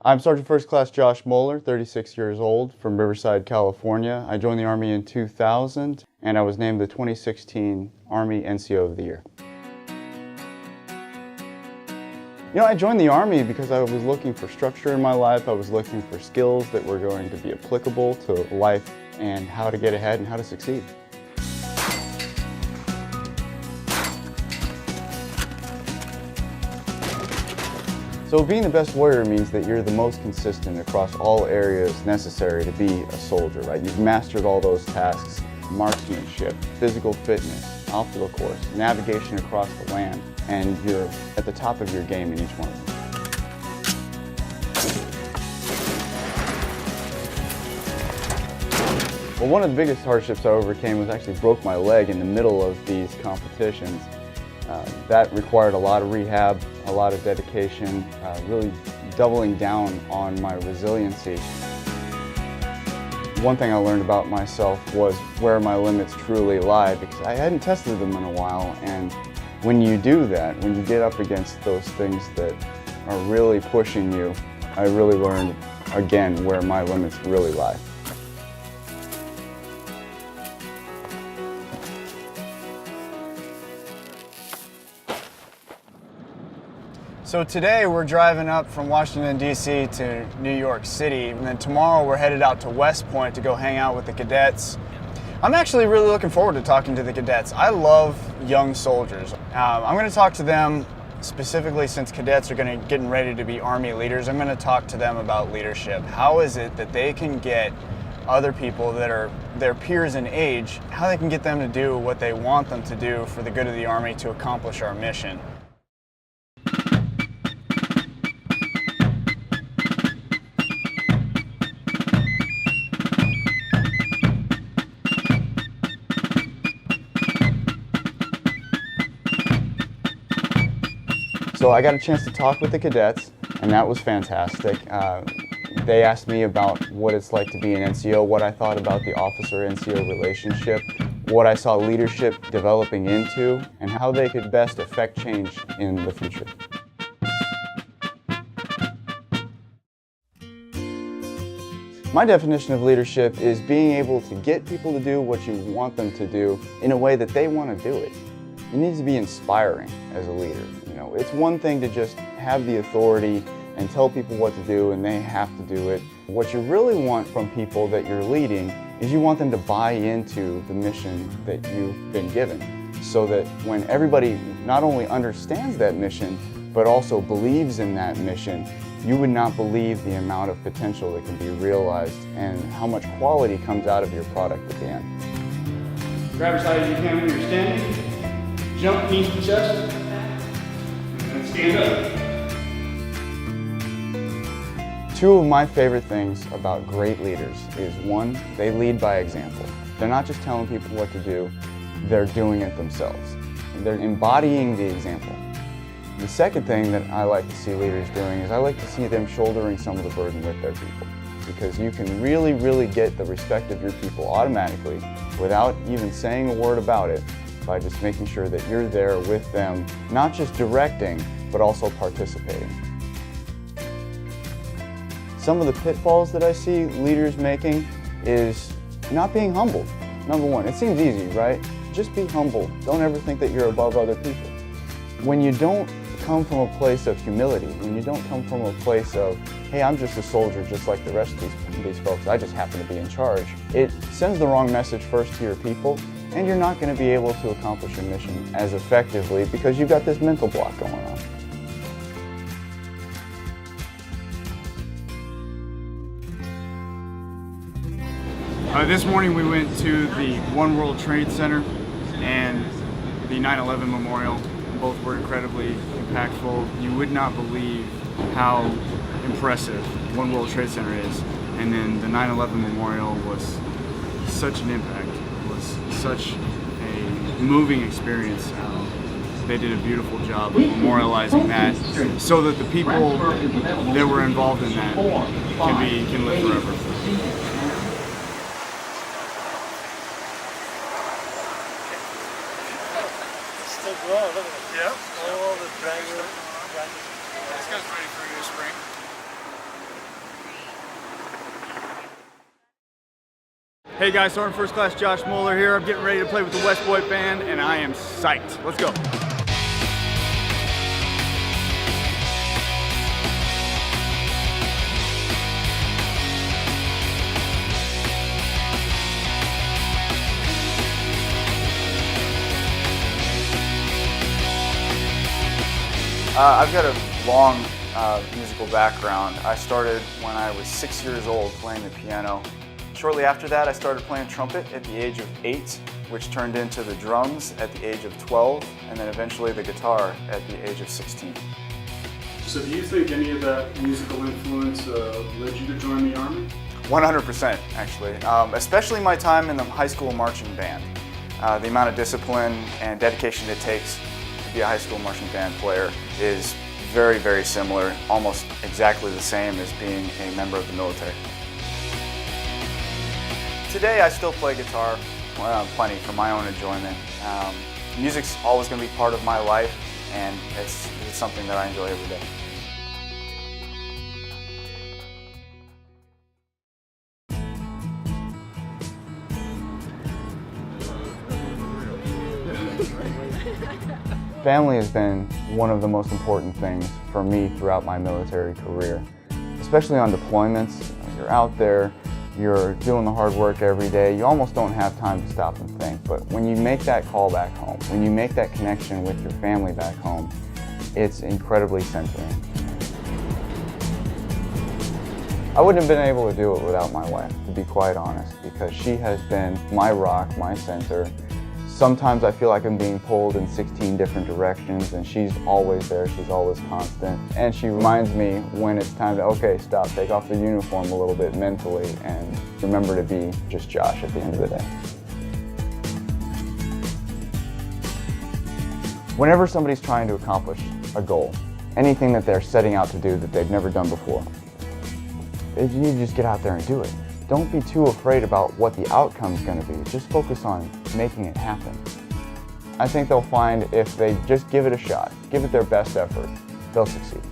I'm Sergeant First Class Josh Moeller, 36 years old, from Riverside, California. I joined the Army in 2000, and I was named the 2016 Army NCO of the Year. You know, I joined the Army because I was looking for structure in my life. I was looking for skills that were going to be applicable to life and how to get ahead and how to succeed. So being the best warrior means that you're the most consistent across all areas necessary to be a soldier, right? You've mastered all those tasks: marksmanship, physical fitness, obstacle course, navigation across the land, and you're at the top of your game in each one of them. Well, one of the biggest hardships I overcame was actually broke my leg in the middle of these competitions. That required a lot of rehab, a lot of dedication, really doubling down on my resiliency. One thing I learned about myself was where my limits truly lie, because I hadn't tested them in a while, and when you do that, when you get up against those things that are really pushing you, I really learned again where my limits really lie. So today we're driving up from Washington, D.C. to New York City, and then tomorrow we're headed out to West Point to go hang out with the cadets. I'm actually really looking forward to talking to the cadets. I love young soldiers. I'm going to talk to them specifically, since cadets are getting ready to be Army leaders. I'm going to talk to them about leadership. How is it that they can get other people that are their peers in age, how they can get them to do what they want them to do for the good of the Army to accomplish our mission? So I got a chance to talk with the cadets, and that was fantastic. They asked me about what it's like to be an NCO, what I thought about the officer-NCO relationship, what I saw leadership developing into, and how they could best affect change in the future. My definition of leadership is being able to get people to do what you want them to do in a way that they want to do it. It needs to be inspiring as a leader. You know, it's one thing to just have the authority and tell people what to do and they have to do it. What you really want from people that you're leading is you want them to buy into the mission that you've been given, so that when everybody not only understands that mission, but also believes in that mission, you would not believe the amount of potential that can be realized and how much quality comes out of your product at the end. Grab as high as you can when you're standing. Jump, knees to chest, and stand up. Two of my favorite things about great leaders is, one, they lead by example. They're not just telling people what to do, they're doing it themselves. They're embodying the example. The second thing that I like to see leaders doing is I like to see them shouldering some of the burden with their people, because you can really get the respect of your people automatically without even saying a word about it, by just making sure that you're there with them, not just directing, but also participating. Some of the pitfalls that I see leaders making is not being humble. Number one, it seems easy, right? Just be humble. Don't ever think that you're above other people. When you don't come from a place of humility, when you don't come from a place of, hey, I'm just a soldier just like the rest of these folks, I just happen to be in charge, it sends the wrong message first to your people, and you're not going to be able to accomplish your mission as effectively because you've got this mental block going on. This morning we went to the One World Trade Center and the 9/11 Memorial. Both were incredibly impactful. You would not believe how impressive One World Trade Center is. And then the 9/11 Memorial was such an impact. It was such a moving experience. They did a beautiful job of memorializing that so that the people that were involved in that can live forever. Still growing, look at it. Yep. All the branches. This guy's ready for a new spring. Hey guys, Sergeant First Class Josh Moeller here. I'm getting ready to play with the West Point Band and I am psyched. Let's go. I've got a long musical background. I started when I was 6 years old playing the piano. Shortly after that, I started playing trumpet at the age of 8, which turned into the drums at the age of 12, and then eventually the guitar at the age of 16. So do you think any of that musical influence led you to join the Army? 100%, actually. Especially my time in the high school marching band. The amount of discipline and dedication it takes to be a high school marching band player is very, very similar, almost exactly the same as being a member of the military. Today I still play guitar plenty for my own enjoyment. Music's always going to be part of my life, and it's something that I enjoy every day. Family has been one of the most important things for me throughout my military career, especially on deployments. You're out there, you're doing the hard work every day, you almost don't have time to stop and think. But when you make that call back home, when you make that connection with your family back home, it's incredibly centering. I wouldn't have been able to do it without my wife, to be quite honest, because she has been my rock, my center. Sometimes I feel like I'm being pulled in 16 different directions, and she's always there, she's always constant. And she reminds me when it's time to, okay, stop, take off the uniform a little bit mentally, and remember to be just Josh at the end of the day. Whenever somebody's trying to accomplish a goal, anything that they're setting out to do that they've never done before, you need to just get out there and do it. Don't be too afraid about what the outcome's going to be. Just focus on making it happen. I think they'll find if they just give it a shot, give it their best effort, they'll succeed.